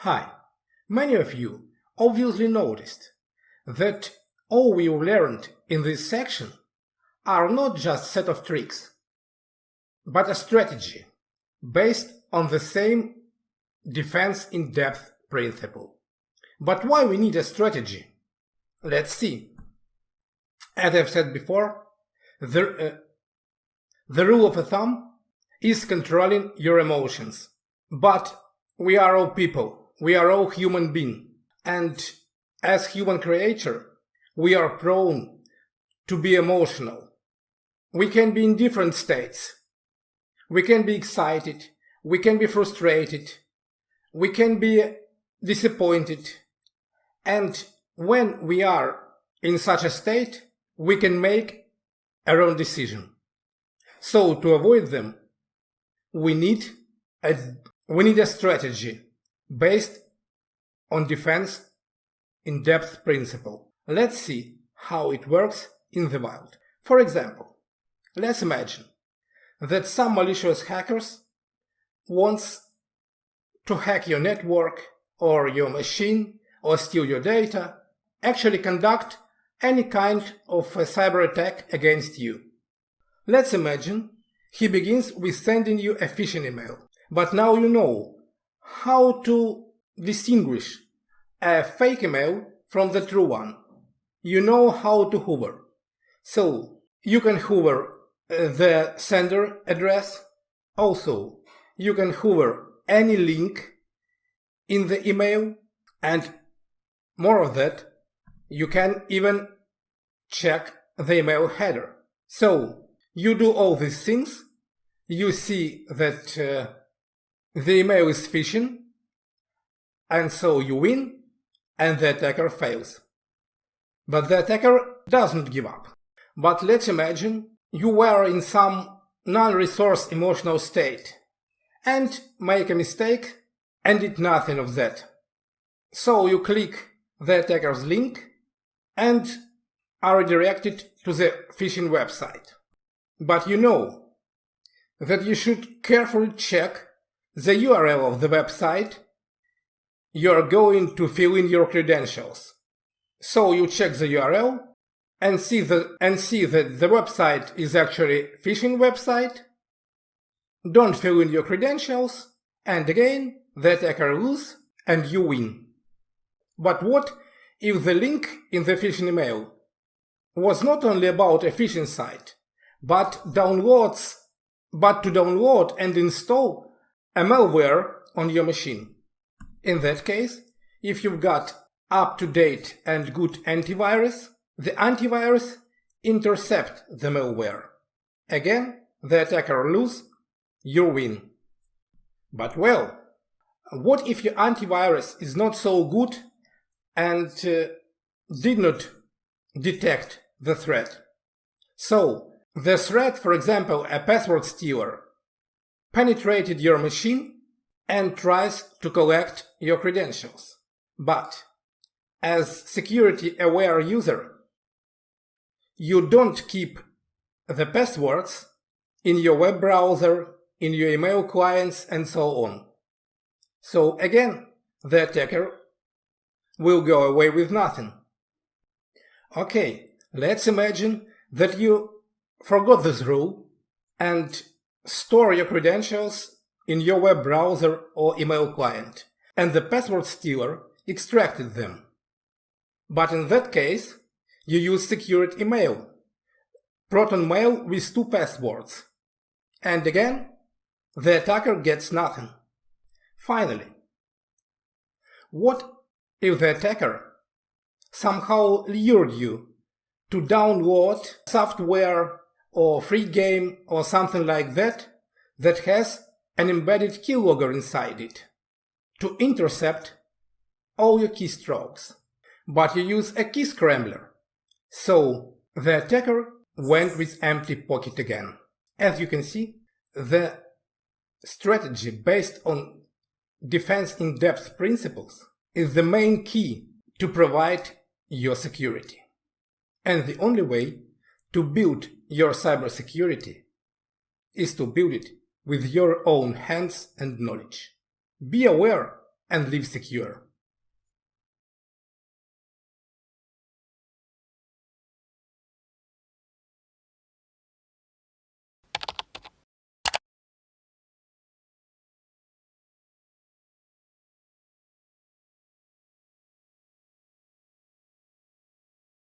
Hi, many of you obviously noticed that all we've learned in this section are not just a set of tricks, but a strategy based on the same defense in depth principle. But why we need a strategy? Let's see. As I've said before, the rule of thumb is controlling your emotions. But we are all people, we are all human beings, and as human creature, we are prone to be emotional. We can be in different states. We can be excited, we can be frustrated, we can be disappointed, and when we are in such a state, we can make a wrong decision. So to avoid them, we need a strategy based on defense in depth principle. Let's see how it works in the wild. For example, let's imagine that some malicious hackers wants to hack your network or your machine or steal your data, actually conduct any kind of a cyber attack against you. Let's imagine he begins with sending you a phishing email. But now you know how to distinguish a fake email from the true one. You know how to hover. So you can hover the sender address. Also, you can hover any link in the email, and more of that, you can even check the email header. So you do all these things, you see that the email is phishing, and so you win, and the attacker fails. But the attacker doesn't give up. But let's imagine you were in some non-resource emotional state and make a mistake and did nothing of that. So you click the attacker's link and are redirected to the phishing website. But you know that you should carefully check the URL of the website you are going to fill in your credentials. So you check the URL and see that the website is actually a phishing website. Don't fill in your credentials, and again the attacker loses and you win. But what if the link in the phishing email was not only about a phishing site, but to download and install a malware on your machine? In that case, if you've got up-to-date and good antivirus, the antivirus intercepts the malware. Again, the attacker loses, you win. But well, what if your antivirus is not so good and did not detect the threat? So, the threat, for example, a password stealer, penetrated your machine and tries to collect your credentials. But as security-aware user, you don't keep the passwords in your web browser, in your email clients, and so on. So again, the attacker will go away with nothing. Okay, let's imagine that you forgot this rule and store your credentials in your web browser or email client, and the password stealer extracted them. But in that case, you use secured email, Proton Mail with 2 passwords. And again, the attacker gets nothing. Finally, what if the attacker somehow lured you to download software or free game or something like that has an embedded keylogger inside it to intercept all your keystrokes? But you use a key scrambler, so the attacker went with empty pocket again. As you can see, the strategy based on defense in depth principles is the main key to provide your security. And the only way to build your cybersecurity is to build it with your own hands and knowledge. Be aware and live secure.